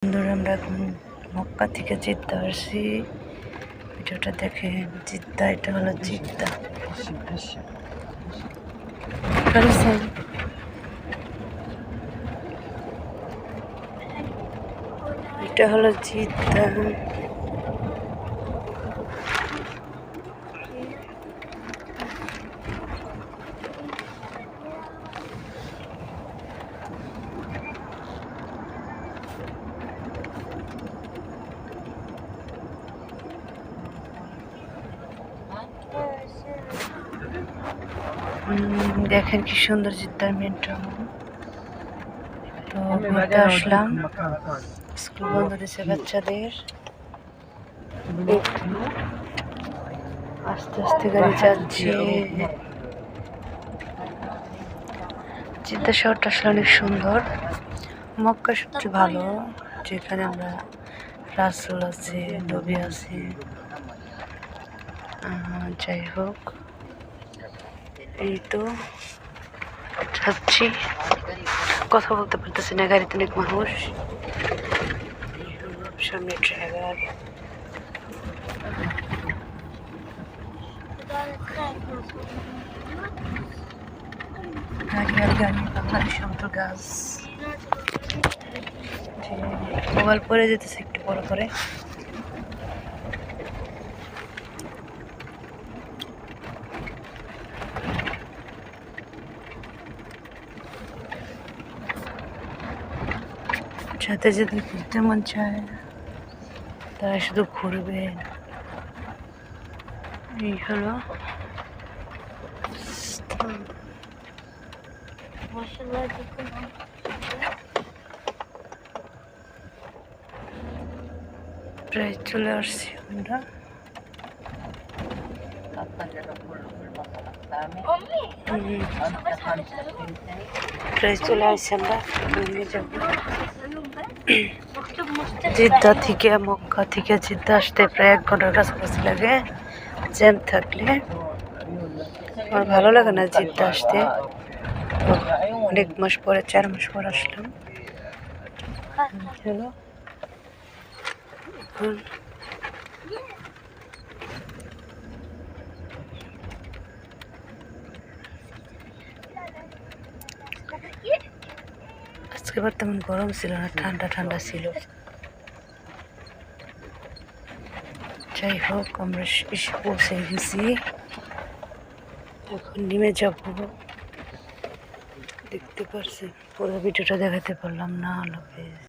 বন্ধুরা, আমরা এখন মক্কা থেকে জিদ্দা আসছি। ভিডিওটা দেখেন। জিদ্দা, এটা হলো জিদ্দা। এটা হলো জিদ্দা। দেখেন কি সুন্দর জিদ্দার মেন টাউন। তো ঘুরতে আসলাম, স্কুল বন্ধ দিয়েছে বাচ্চাদের। আস্তে আস্তে গাড়ি যাচ্ছে। জিদ্দা শহরটা আসলে অনেক সুন্দর। মক্কা সবচেয়ে ভালো, যেখানে আমরা রাসূল আছে, নবী আছে। যাই হোক, এই তো যাচ্ছি, কথা বলতে পারতেছি না, গাড়িতে অনেক মানুষ। সামনে ড্রাইভার। গাড়ি বাংলাদেশ সমুদ্র গাছ। মোবাইল পরে যেতেছে একটু বড় করে। সাথে যদি ঘুরতে মন চায় তারা শুধু ঘুরবে। এই হলো প্রায় চলে আসছি আমরা। প্রায় চলে আসছি আমরা। জিদ্দা থেকে, মক্কা থেকে জিদ্দা আসতে প্রায় 1 ঘন্টার কাছাকাছি লাগে জ্যাম থাকলে। আমার ভালো লাগে না জিদ্দা আসতে। অনেক মাস পরে, 4 মাস পর আসলাম। চলো আজকে বার তেমন গরম ছিল না, ঠান্ডা ঠান্ডা ছিল। যাই হোক, আমরা এসে পৌঁছে গেছি, এখন নেমে যাব। দেখতে পারছি, পুরো ভিডিওটা দেখাতে পারলাম না। আল্লাহ হাফেজ।